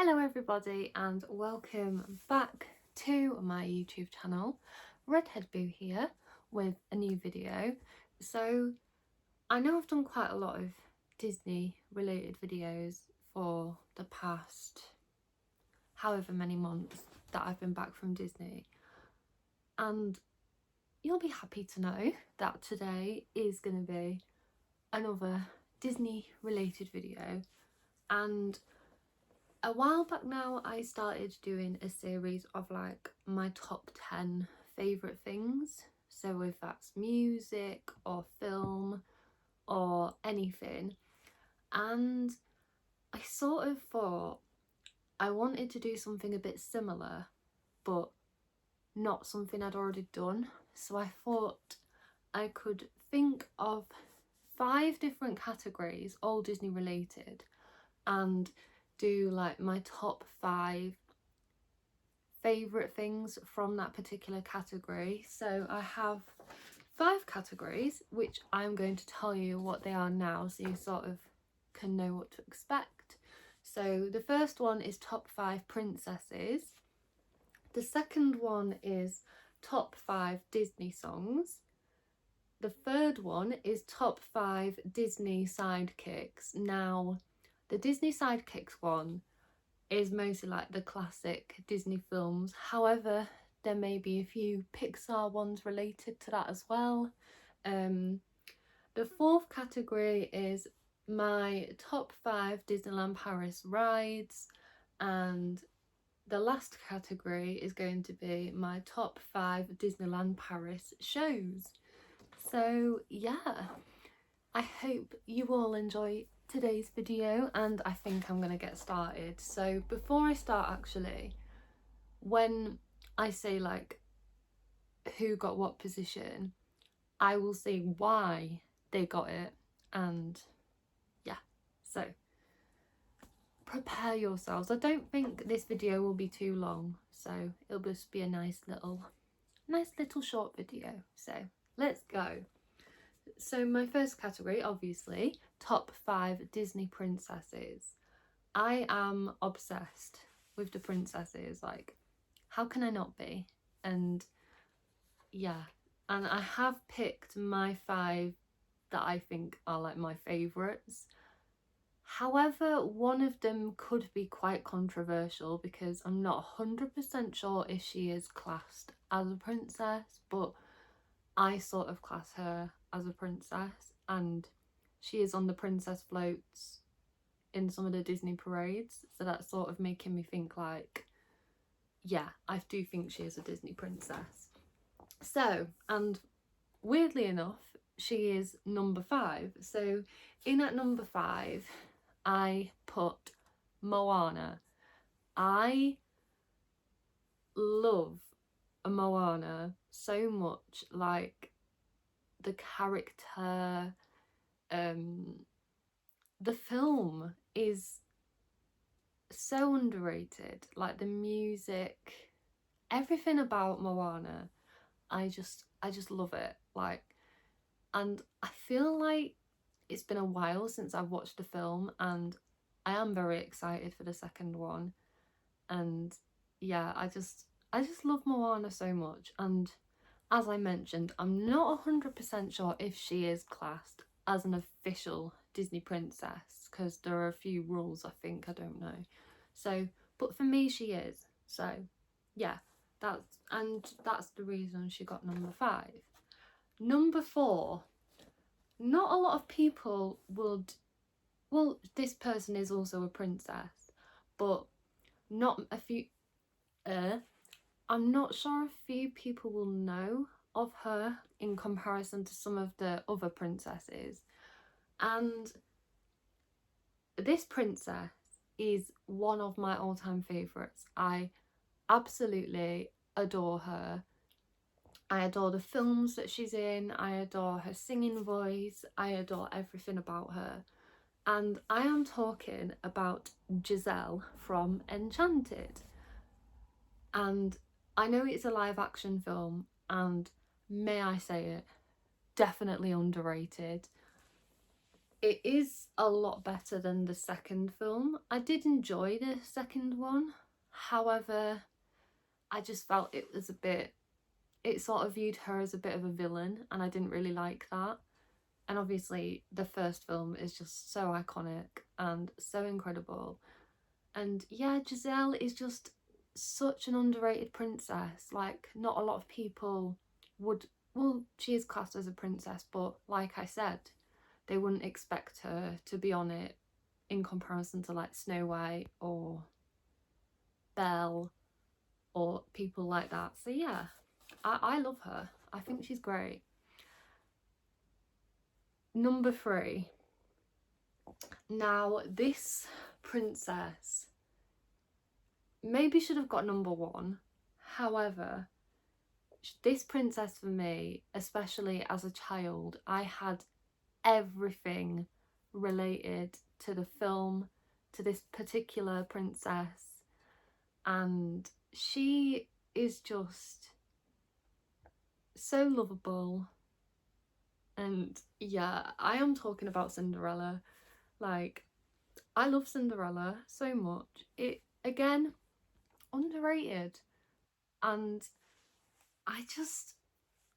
Hello everybody and welcome back to my YouTube channel. Redhead Boo here with a new video. So I know I've done quite a lot of Disney related videos for the past however many months that I've been back from Disney, and you'll be happy to know that today is going to be another Disney related video. And a while back now I started doing a series of like my top 10 favourite things, so if that's music or film or anything, and I sort of thought I wanted to do something a bit similar but not something I'd already done, so I thought I could think of 5 different categories, all Disney related, and do like my top 5 favourite things from that particular category. So I have 5 categories which I'm going to tell you what they are now, so you sort of can know what to expect. So the first one is top 5 princesses. The second one is top 5 Disney songs. The third one is top 5 Disney sidekicks. Now the Disney sidekicks one is mostly like the classic Disney films, however there may be a few Pixar ones related to that as well. The fourth category is my top 5 Disneyland Paris rides, and the last category is going to be my top 5 Disneyland Paris shows. So yeah, I hope you all enjoy today's video, and I think I'm gonna get started. So before I start, actually, when I say like who got what position, I will say why they got it, and yeah, so prepare yourselves. I don't think this video will be too long, so it'll just be a nice little short video. So let's go. So my first category, obviously, top 5 Disney princesses. I am obsessed with the princesses, like how can I not be? And yeah, and I have picked my 5 that I think are like my favourites. However, one of them could be quite controversial because I'm not 100% sure if she is classed as a princess, but I sort of class her as a princess, and she is on the princess floats in some of the Disney parades, so that's sort of making me think like, yeah, I do think she is a Disney princess. So, and weirdly enough, she is number 5. So in at number 5 I put Moana. I love Moana so much, like the character, the film is so underrated, like the music, everything about Moana. I just love it, like, and I feel like it's been a while since I've watched the film, and I am very excited for the second one. And yeah, I just love Moana so much. And as I mentioned, I'm not 100% sure if she is classed as an official Disney princess, because there are a few rules, I think, I don't know. So, but for me she is. So yeah, that's the reason she got number 5. Number 4, not a lot of people would, well, this person is also a princess, but not a few, I'm not sure a few people will know of her in comparison to some of the other princesses. And this princess is one of my all-time favourites. I absolutely adore her. I adore the films that she's in, I adore her singing voice, I adore everything about her. And I am talking about Giselle from Enchanted. And I know it's a live action film, and may I say it, definitely underrated. it is a lot better than the second film. I did enjoy the second one, however, I just felt it was a bit, it sort of viewed her as a bit of a villain, and I didn't really like that. And obviously the first film is just so iconic and so incredible. And yeah, Giselle is just such an underrated princess. Like, not a lot of people would, well, she is classed as a princess, but like I said, they wouldn't expect her to be on it in comparison to like Snow White or Belle or people like that. So yeah, I love her. I think she's great. Number 3. Now, this princess maybe should have got number 1. However, this princess for me, especially as a child, I had everything related to the film, to this particular princess, and she is just so lovable. And yeah, I am talking about Cinderella. Like, I love Cinderella so much. It, again, underrated. And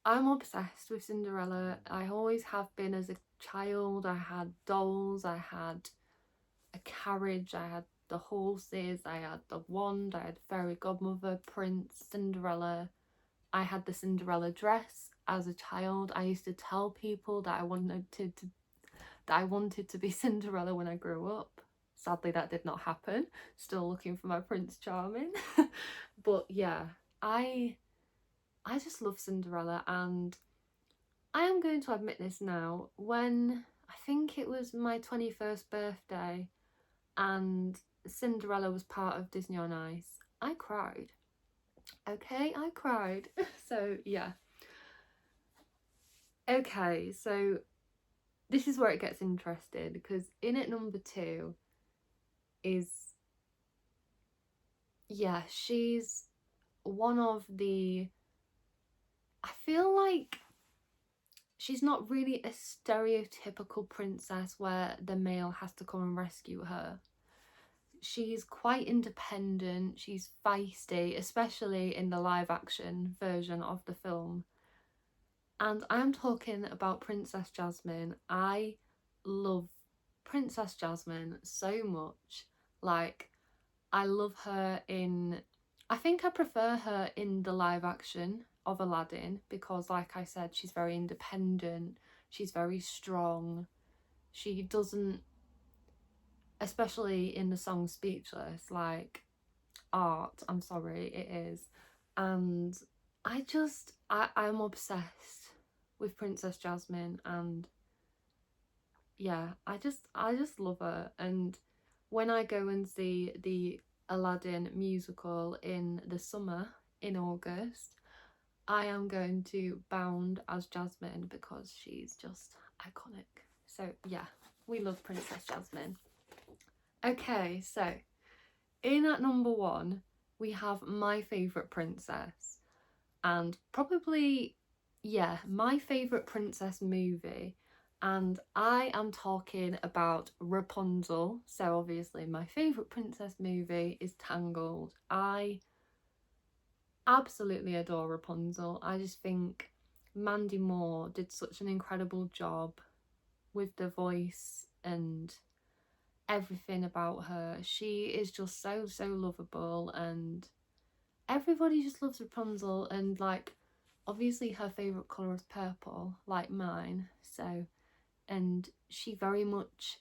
I'm obsessed with Cinderella. I always have been as a child. I had dolls, I had a carriage, I had the horses, I had the wand, I had fairy godmother, prince, Cinderella. I had the Cinderella dress as a child. I used to tell people that I wanted to be Cinderella when I grew up. Sadly, that did not happen. Still looking for my Prince Charming. But yeah, I just love Cinderella, and I am going to admit this now. When I think it was my 21st birthday and Cinderella was part of Disney on Ice, I cried. Okay, I cried. So yeah. Okay, so this is where it gets interesting, because in at number 2 is, yeah, she's one of the, I feel like she's not really a stereotypical princess where the male has to come and rescue her. She's quite independent, she's feisty, especially in the live action version of the film. And I'm talking about Princess Jasmine. I love Princess Jasmine so much. Like, I love her in, I think I prefer her in the live action of Aladdin, because like I said, she's very independent, she's very strong. She doesn't, especially in the song Speechless, like, art, I'm sorry, it is. And I'm obsessed with Princess Jasmine, and yeah, I just love her. And when I go and see the Aladdin musical in the summer in August, I am going to bound as Jasmine because she's just iconic. So yeah, we love Princess Jasmine. Okay, so in at number 1 we have my favourite princess, and probably, yeah, my favourite princess movie. And I am talking about Rapunzel. So obviously my favourite princess movie is Tangled. I absolutely adore Rapunzel. I just think Mandy Moore did such an incredible job with the voice and everything about her. She is just so lovable, and everybody just loves Rapunzel. And like, obviously her favourite colour is purple, like mine. So, and she very much,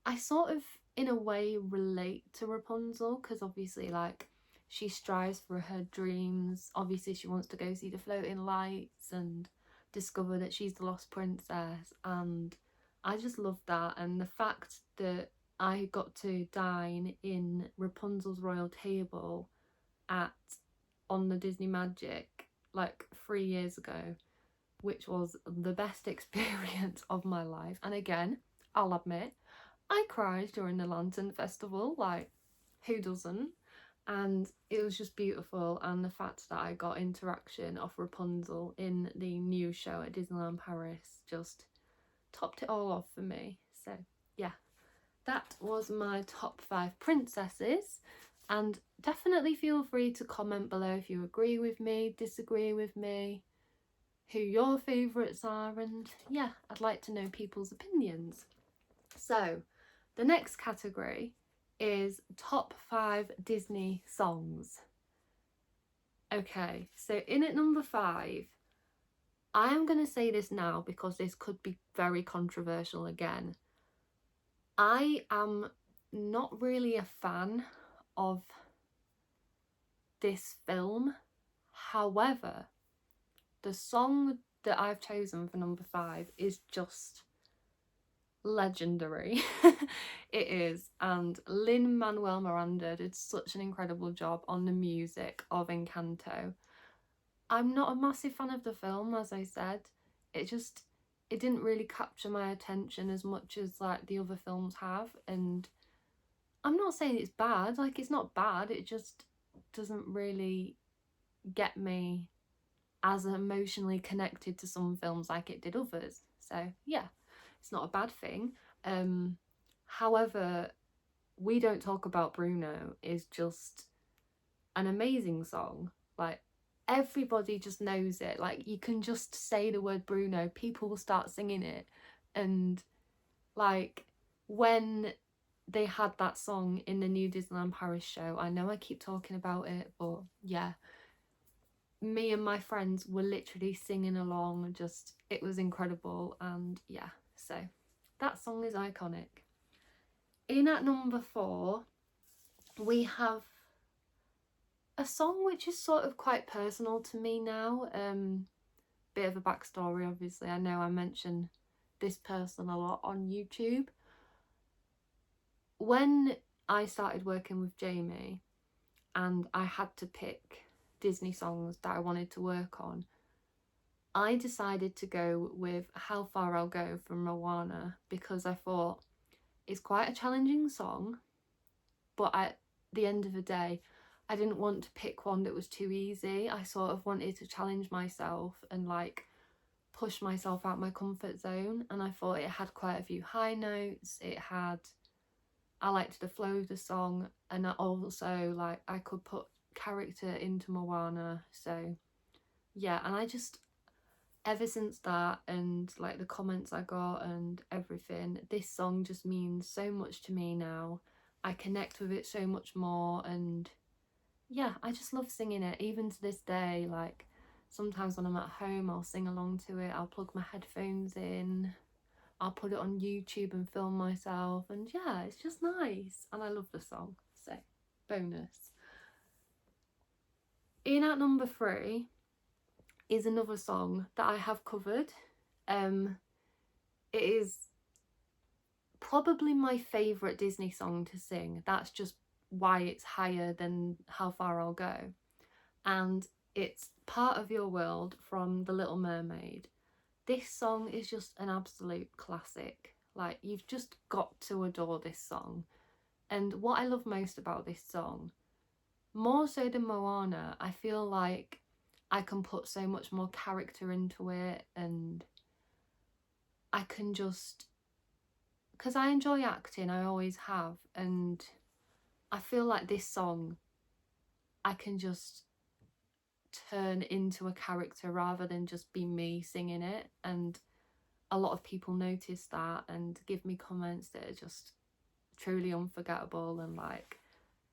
I sort of in a way relate to Rapunzel, because obviously like she strives for her dreams. Obviously she wants to go see the floating lights and discover that she's the lost princess, and I just love that. And the fact that I got to dine in Rapunzel's royal table at on the Disney Magic like 3 years ago, which was the best experience of my life. And again, I'll admit, I cried during the Lantern Festival, like, who doesn't? And it was just beautiful, and the fact that I got interaction of Rapunzel in the new show at Disneyland Paris just topped it all off for me. So yeah, that was my top 5 princesses, and definitely feel free to comment below if you agree with me, disagree with me, who your favourites are, and yeah, I'd like to know people's opinions. So the next category is top 5 Disney songs. Okay, so in at number 5, I am going to say this now because this could be very controversial again. I am not really a fan of this film. However, the song that I've chosen for number 5 is just legendary. It is, and Lin-Manuel Miranda did such an incredible job on the music of Encanto. I'm not a massive fan of the film, as I said. It didn't really capture my attention as much as like the other films have, and I'm not saying it's bad, like it's not bad, it just doesn't really get me as emotionally connected to some films like it did others. So yeah, it's not a bad thing. However, We Don't Talk About Bruno is just an amazing song. Like, everybody just knows it. Like, you can just say the word Bruno, people will start singing it. And like, when they had that song in the new Disneyland Paris show, I know I keep talking about it, but yeah, me and my friends were literally singing along. Just, it was incredible. And yeah, so that song is iconic. In at number 4, we have a song which is sort of quite personal to me now. Bit of a backstory, obviously. I know I mention this person a lot on YouTube. When I started working with Jamie and I had to pick Disney songs that I wanted to work on, I decided to go with How Far I'll Go from Moana because I thought it's quite a challenging song, but at the end of the day, I didn't want to pick one that was too easy. I sort of wanted to challenge myself and like push myself out my comfort zone, and I thought it had quite a few high notes. I liked the flow of the song, and I also like I could put character into Moana. So yeah, and I just, ever since that and like the comments I got and everything, this song just means so much to me now. I connect with it so much more, and yeah, I just love singing it even to this day. Like, sometimes when I'm at home, I'll sing along to it. I'll plug my headphones in, I'll put it on YouTube and film myself, and yeah, it's just nice, and I love the song. So bonus. In at number 3 is another song that I have covered. It is probably my favourite Disney song to sing. That's just why it's higher than How Far I'll Go. And it's Part of Your World from The Little Mermaid. This song is just an absolute classic. Like, you've just got to adore this song. And what I love most about this song, more so than Moana, I feel like I can put so much more character into it, and I can just, because I enjoy acting, I always have, and I feel like this song I can just turn into a character rather than just be me singing it. And a lot of people notice that and give me comments that are just truly unforgettable and like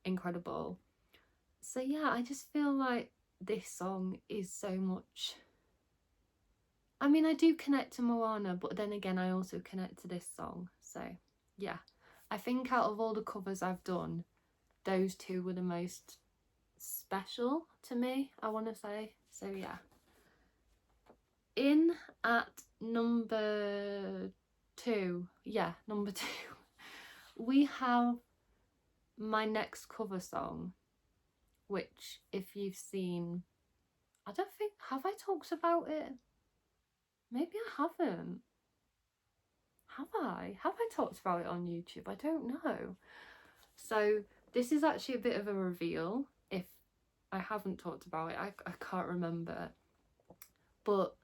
incredible. So yeah, I just feel like this song is so much, I mean, I do connect to Moana, but then again I also connect to this song. So yeah, I think out of all the covers I've done, those two were the most special to me, I want to say. So yeah. In at number 2, we have my next cover song, which if you've seen, I don't think, have I talked about it? Maybe I haven't. Have I? Have I talked about it on YouTube? I don't know. So this is actually a bit of a reveal. If I haven't talked about it, I can't remember. But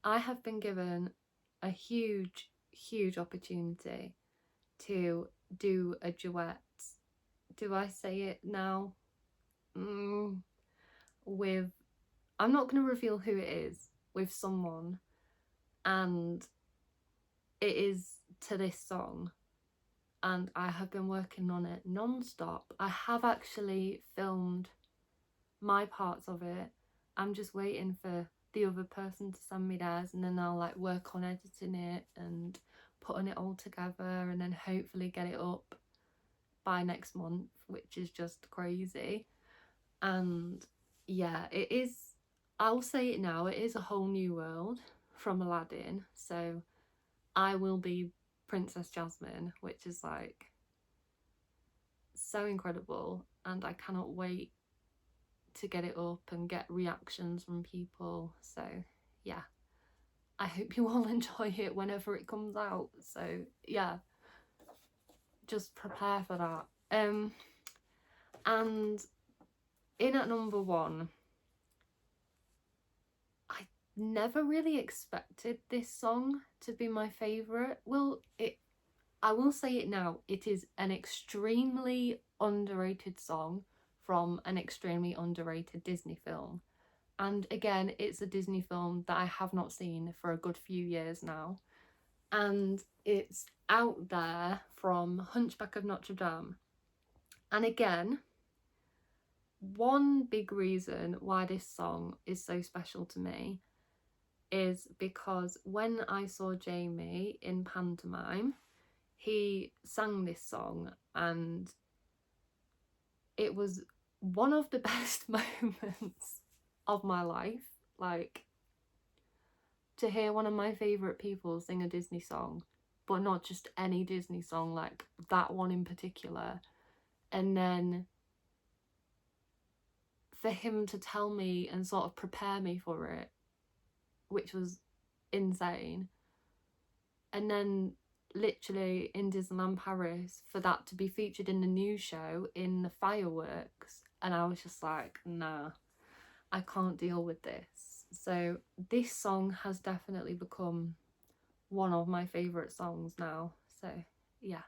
I have been given a huge opportunity to do a duet. Do I say it now? With, I'm not going to reveal who it is, with someone, and it is to this song, and I have been working on it non-stop. I have actually filmed my parts of it. I'm just waiting for the other person to send me theirs, and then I'll like work on editing it and putting it all together, and then hopefully get it up by next month, which is just crazy. And yeah, it is, I'll say it now, it is a whole new world from Aladdin. So I will be Princess Jasmine, which is like so incredible, and I cannot wait to get it up and get reactions from people. So yeah, I hope you all enjoy it whenever it comes out. So yeah, just prepare for that. And in at number 1, I never really expected this song to be my favourite. Well, I will say it now, it is an extremely underrated song from an extremely underrated Disney film. And again, it's a Disney film that I have not seen for a good few years now. And it's Out There from Hunchback of Notre Dame. And again, one big reason why this song is so special to me is because when I saw Jamie in pantomime, he sang this song, and it was one of the best moments of my life. Like, to hear one of my favourite people sing a Disney song, but not just any Disney song, like that one in particular, and then for him to tell me and sort of prepare me for it, which was insane. And then literally in Disneyland Paris, for that to be featured in the news show in the fireworks, and I was just like, nah, I can't deal with this. So this song has definitely become one of my favourite songs now. So yeah.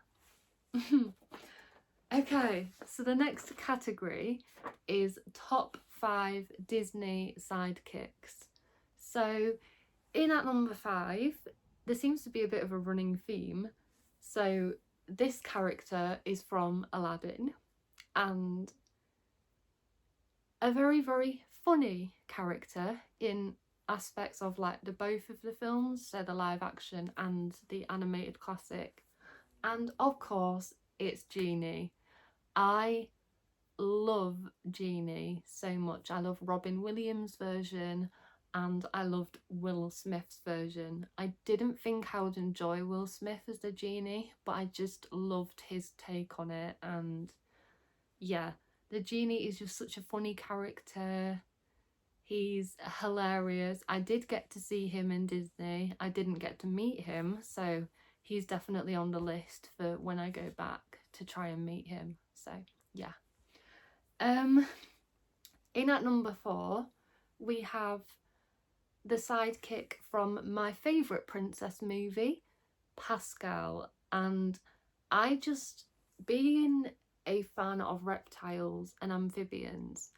Okay, so the next category is top 5 Disney sidekicks. So in at number 5, there seems to be a bit of a running theme. So this character is from Aladdin, and a very, very funny character in aspects of like the both of the films, so the live action and the animated classic. And of course, it's Genie. I love Genie so much. I love Robin Williams' version, and I loved Will Smith's version. I didn't think I would enjoy Will Smith as the Genie, but I just loved his take on it. And yeah, the Genie is just such a funny character. He's hilarious. I did get to see him in Disney. I didn't get to meet him, so he's definitely on the list for when I go back to try and meet him. So yeah. In at number 4, we have the sidekick from my favourite princess movie, Pascal. And I just, being a fan of reptiles and amphibians,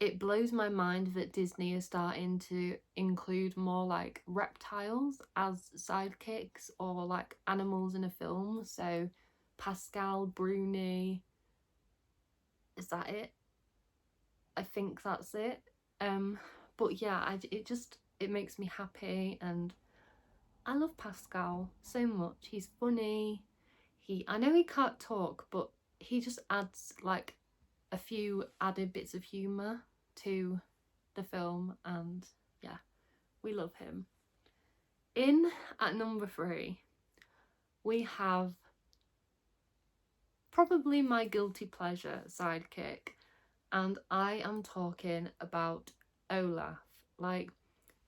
it blows my mind that Disney is starting to include more like reptiles as sidekicks or like animals in a film. So Pascal, Bruni, is that it? I think that's it. But yeah, it makes me happy, and I love Pascal so much. He's funny. I know he can't talk, but he just adds like a few added bits of humour to the film, and yeah, we love him. In at number 3, we have probably my guilty pleasure sidekick, and I am talking about Olaf. Like,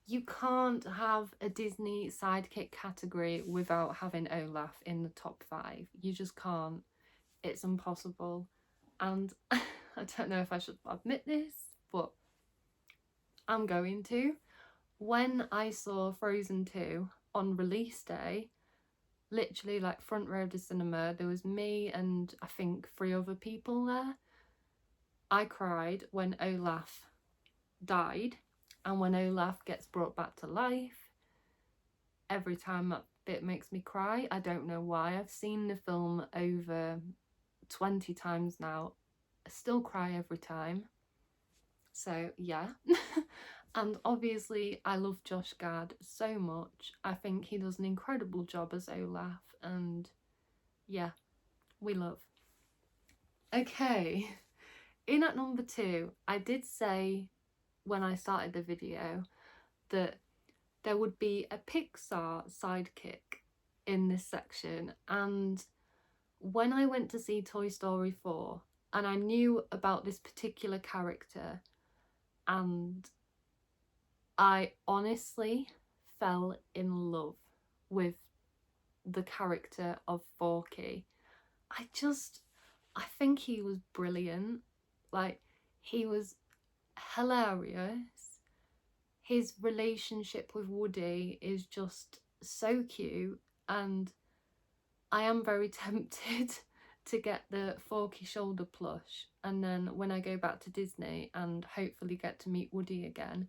you can't have a Disney sidekick category without having Olaf in the top 5. You just can't. It's impossible. And I don't know if I should admit this, but I'm going to. When I saw Frozen 2 on release day, literally like front row of the cinema. There was me and I think 3 other people there. I cried when Olaf died, and when Olaf gets brought back to life, every time that bit makes me cry. I don't know why. I've seen the film over 20 times now. I still cry every time. So yeah. And obviously I love Josh Gad so much. I think he does an incredible job as Olaf, and yeah, we love. Okay, in at number 2, I did say when I started the video that there would be a Pixar sidekick in this section, and when I went to see Toy Story 4 and I knew about this particular character, and I honestly fell in love with the character of Forky. I think he was brilliant. Like, he was hilarious. His relationship with Woody is just so cute, and I am very tempted to get the Forky shoulder plush, and then when I go back to Disney and hopefully get to meet Woody again,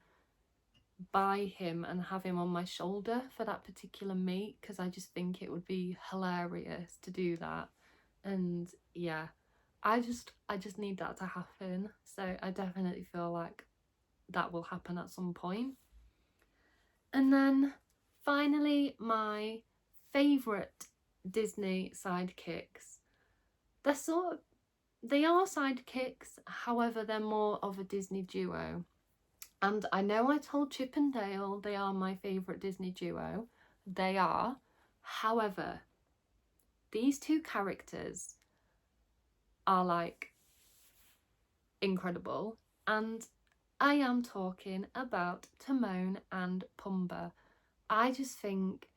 buy him and have him on my shoulder for that particular meet, because I just think it would be hilarious to do that. And yeah, I just need that to happen, so I definitely feel like that will happen at some point. And then finally, my favourite Disney sidekicks. They are sidekicks, however they're more of a Disney duo. And I know I told Chip and Dale they are my favourite Disney duo. They are. However, these 2 characters are like incredible, and I am talking about Timon and Pumbaa. I just think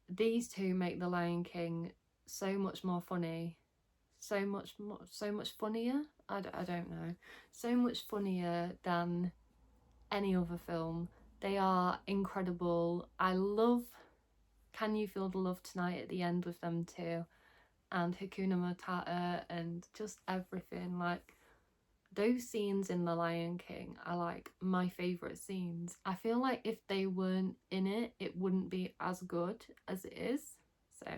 these 2 make The Lion King so much more funny, so much funnier. I don't know, so much funnier than any other film. They are incredible. I love Can You Feel the Love Tonight at the end with them too, and Hakuna Matata, and just everything. Like, those scenes in The Lion King are like my favourite scenes. I feel like if they weren't in it, it wouldn't be as good as it is. So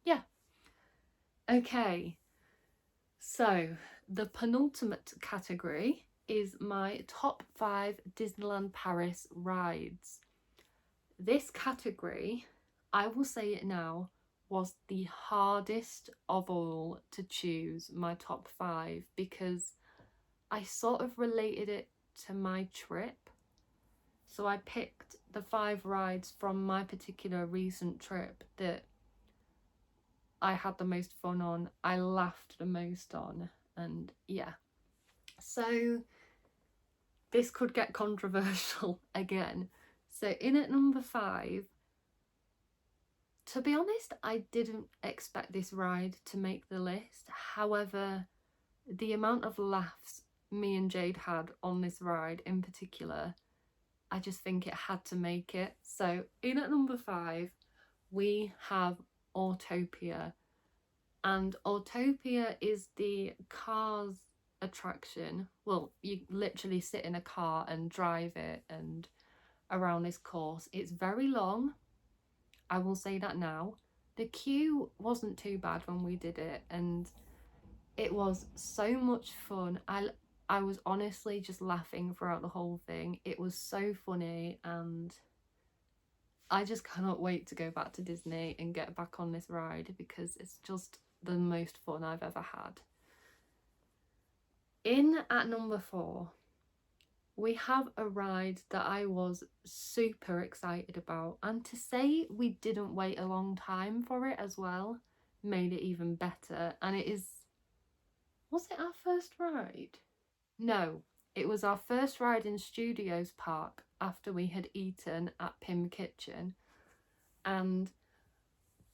yeah. Okay, so the penultimate category is my top 5 Disneyland Paris rides. This category, I will say it now, was the hardest of all to choose my top 5, because I sort of related it to my trip. So I picked the 5 rides from my particular recent trip that I had the most fun on, I laughed the most on, and yeah. So this could get controversial again. So in at number 5, to be honest, I didn't expect this ride to make the list. However, the amount of laughs me and Jade had on this ride in particular, I just think it had to make it. So in at number 5, we have Autopia. And Autopia is the Cars attraction. Well, you literally sit in a car and drive it and around this course. It's very long, I will say that now. The queue wasn't too bad when we did it, and it was so much fun. I was honestly just laughing throughout the whole thing. It was so funny, and I just cannot wait to go back to Disney and get back on this ride, because it's just the most fun I've ever had. In at number 4, we have a ride that I was super excited about, and to say we didn't wait a long time for it as well made it even better. And it is, was it our first ride? No, it was our first ride in Studios Park after we had eaten at Pim Kitchen, and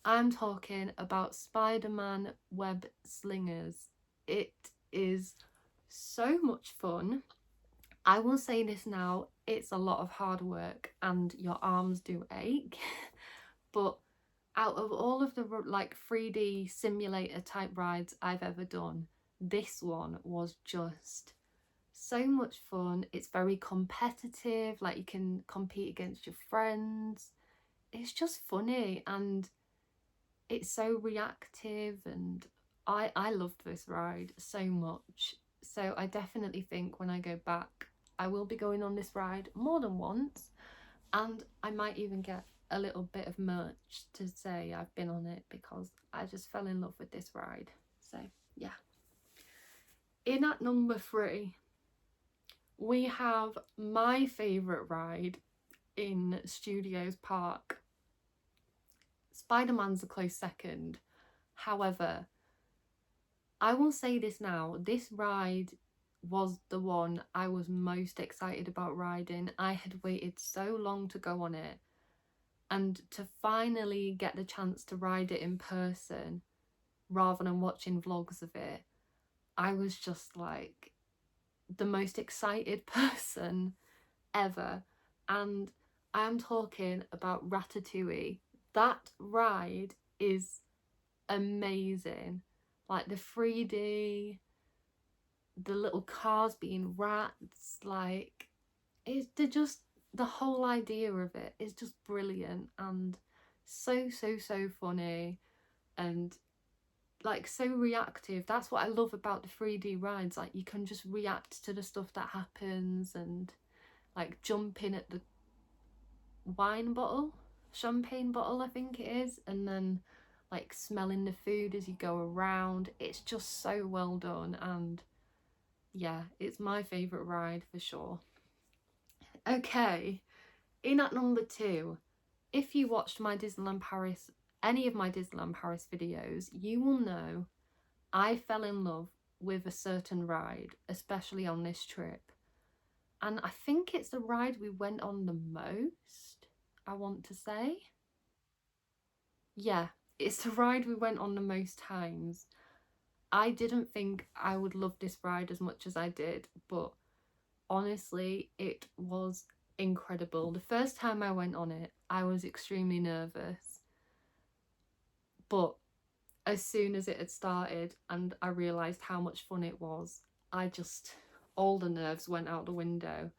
I'm talking about Spider-Man Web Slingers. It is so much fun. I will say this now, it's a lot of hard work and your arms do ache, but out of all of the like 3D simulator type rides I've ever done, this one was just so much fun. It's very competitive, like you can compete against your friends. It's just funny and it's so reactive, and I loved this ride so much. So I definitely think when I go back, I will be going on this ride more than once, and I might even get a little bit of merch to say I've been on it, because I just fell in love with this ride. So yeah. In at number 3, we have my favourite ride in Studios Park. Spider-Man's a close second. However, I will say this now, this ride was the one I was most excited about riding. I had waited so long to go on it, and to finally get the chance to ride it in person rather than watching vlogs of it, I was just like the most excited person ever. And I'm talking about Ratatouille. That ride is amazing. Like the 3D, the little cars being rats, like they're just, the whole idea of it is just brilliant and so funny and like so reactive. That's what I love about the 3D rides, like you can just react to the stuff that happens, and like jumping at the champagne bottle I think it is, and then like smelling the food as you go around. It's just so well done, and yeah, it's my favourite ride for sure. Okay, in at number 2, if you watched my Disneyland Paris, any of my Disneyland Paris videos, you will know I fell in love with a certain ride, especially on this trip. And I think it's the ride we went on the most, I want to say. Yeah, it's the ride we went on the most times. I didn't think I would love this ride as much as I did, but honestly, it was incredible. The first time I went on it, I was extremely nervous, but as soon as it had started and I realised how much fun it was, all the nerves went out the window,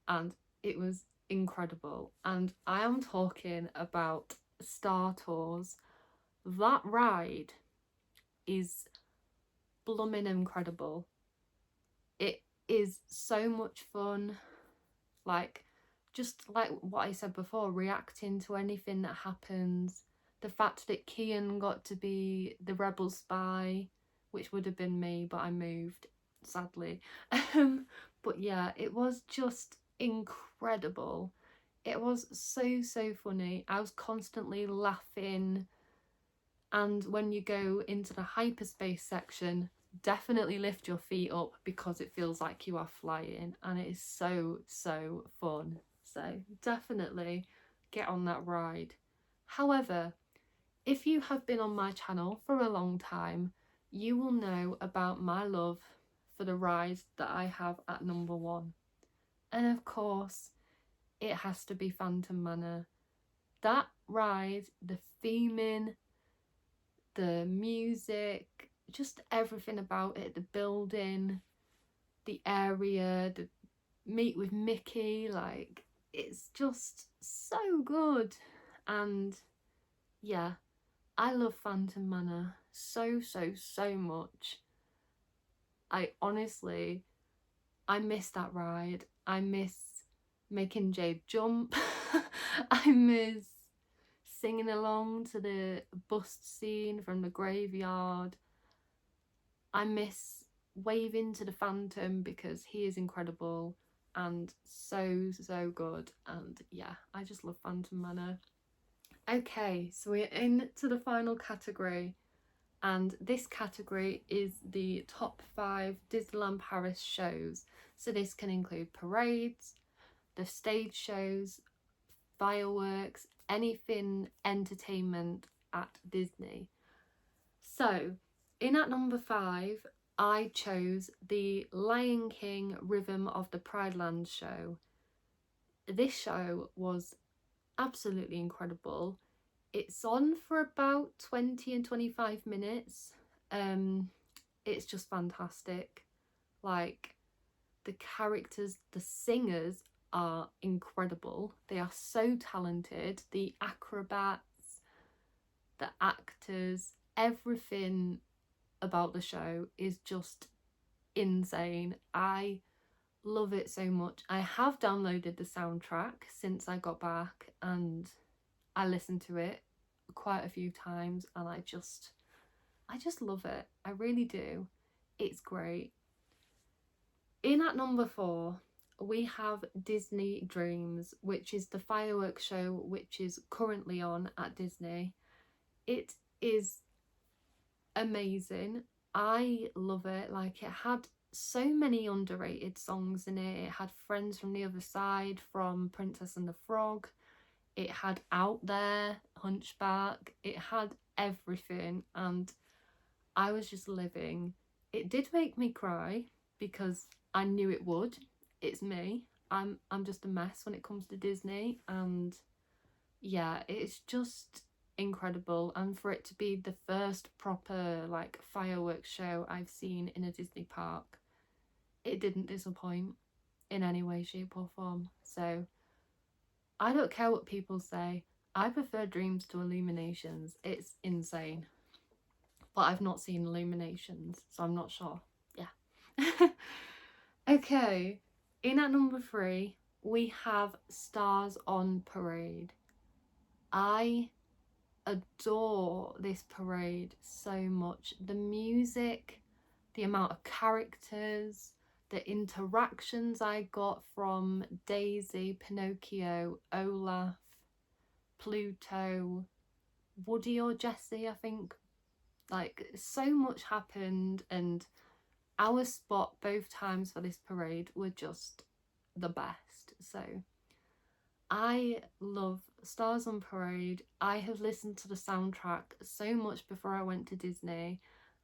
and it was incredible. And I am talking about Star Tours. That ride is blooming incredible. It is so much fun, like just like what I said before, reacting to anything that happens. The fact that Kian got to be the rebel spy, which would have been me, but I moved, sadly. But yeah, it was just incredible. It was so funny. I was constantly laughing. And when you go into the hyperspace section, definitely lift your feet up, because it feels like you are flying, and it is so fun. So definitely get on that ride. However, if you have been on my channel for a long time, you will know about my love for the ride that I have at number 1. And of course, it has to be Phantom Manor. That ride, the theming, the music, just everything about it, the building, the area, the meet with Mickey, like it's just so good. And yeah, I love Phantom Manor so much. I miss that ride. I miss making Jade jump. I miss singing along to the bust scene from the graveyard. I miss waving to the Phantom, because he is incredible and so good. And yeah, I just love Phantom Manor. Okay, so we're into the final category, and this category is the top 5 Disneyland Paris shows. So this can include parades, the stage shows, fireworks, anything entertainment at Disney. So in at number 5, I chose the Lion King Rhythm of the Pride Land show. This show was absolutely incredible. It's on for about 20 and 25 minutes. It's just fantastic. Like, the characters, the singers are incredible. They are so talented. The acrobats, the actors, everything about the show is just insane. I love it so much. I have downloaded the soundtrack since I got back and I listened to it quite a few times, and I just love it. I really do. It's great. In at number 4, we have Disney Dreams, which is the fireworks show which is currently on at Disney. It is amazing. I love it. Like, it had so many underrated songs in it. It had Friends from the Other Side from Princess and the Frog. It had Out There, Hunchback. It had everything, and I was just living. It did make me cry because I knew it would. It's me. I'm just a mess when it comes to Disney, and yeah, it's just incredible. And for it to be the first proper like fireworks show I've seen in a Disney park, it didn't disappoint in any way, shape or form. So I don't care what people say. I prefer Dreams to Illuminations. It's insane. But I've not seen Illuminations, so I'm not sure. Yeah. Okay, in at number 3, we have Stars on Parade. I adore this parade so much. The music, the amount of characters, the interactions I got from Daisy, Pinocchio, Olaf, Pluto, Woody or Jessie, I think. Like, so much happened, and our spot both times for this parade were just the best. So I love Stars on Parade. I have listened to the soundtrack so much before I went to Disney,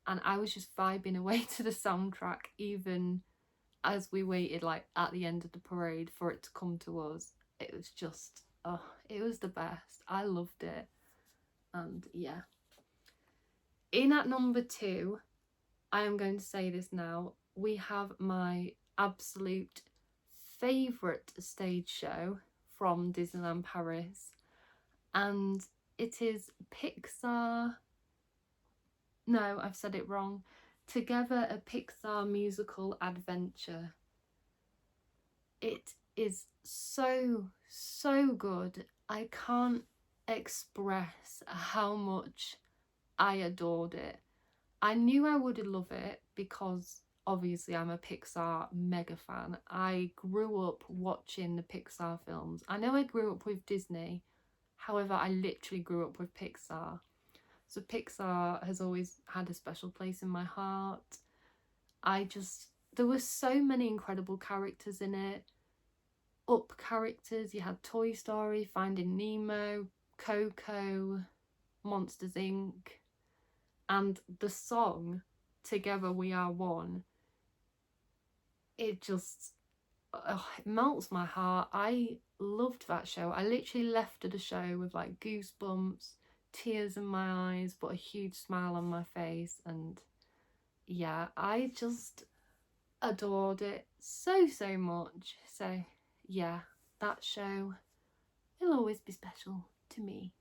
and I was just vibing away to the soundtrack even as we waited like at the end of the parade for it to come to us. It was just, oh, it was the best. I loved it. And yeah. In at number 2, I am going to say this now, we have my absolute favourite stage show from Disneyland Paris, and it is Pixar. No, I've said it wrong. Together, a Pixar musical adventure. It is so good. I can't express how much I adored it. I knew I would love it because obviously I'm a Pixar mega fan. I grew up watching the Pixar films. I know I grew up with Disney, however I literally grew up with Pixar. So Pixar has always had a special place in my heart. There were so many incredible characters in it. Up characters, you had Toy Story, Finding Nemo, Coco, Monsters Inc. And the song, Together We Are One, it just, it melts my heart. I loved that show. I literally left the show with like goosebumps, tears in my eyes, but a huge smile on my face. And yeah, I just adored it so much. So yeah, that show will always be special to me.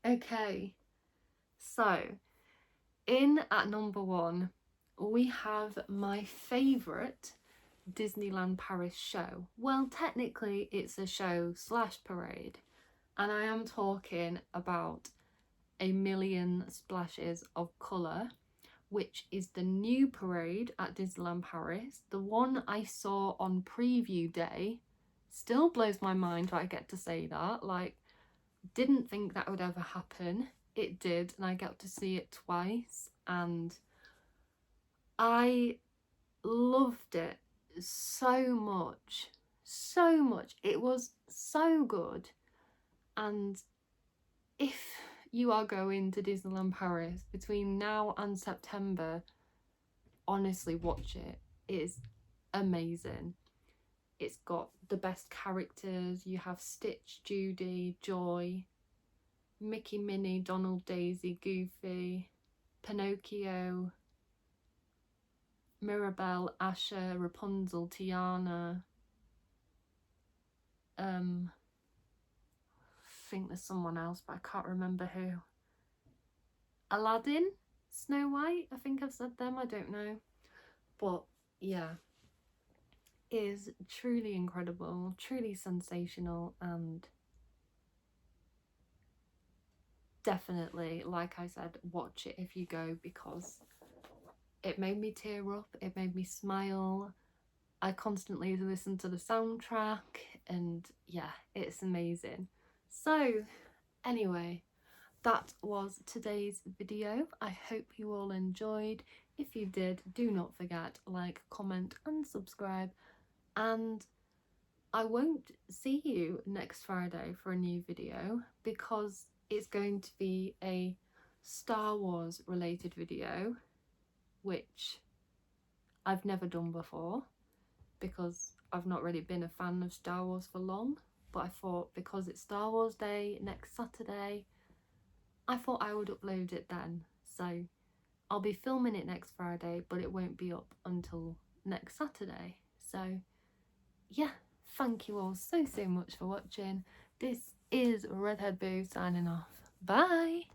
Okay, so in at number 1, we have my favourite Disneyland Paris show. Well, technically it's a show / parade, and I am talking about A Million Splashes of Colour, which is the new parade at Disneyland Paris. The one I saw on preview day still blows my mind that I get to say that. Like, didn't think that would ever happen. It did, and I got to see it twice, and I loved it so much. It was so good. And if you are going to Disneyland Paris between now and September, honestly watch it. It is amazing. It's got the best characters. You have Stitch, Judy, Joy, Mickey, Minnie, Donald, Daisy, Goofy, Pinocchio, Mirabelle, Asher, Rapunzel, Tiana. I think there's someone else, but I can't remember who. Aladdin, Snow White, I think I've said them, I don't know. But yeah, it is truly incredible, truly sensational, and definitely, like I said, watch it if you go, because it made me tear up, it made me smile. I constantly listen to the soundtrack, and yeah, it's amazing. So anyway, that was today's video. I hope you all enjoyed. If you did, do not forget, like, comment and subscribe, and I won't see you next Friday for a new video, because it's going to be a Star Wars related video, which I've never done before, because I've not really been a fan of Star Wars for long. But I thought, because it's Star Wars Day next Saturday, I thought I would upload it then. So I'll be filming it next Friday, but it won't be up until next Saturday. So yeah, thank you all so much for watching. This is Redhead Boo signing off. Bye!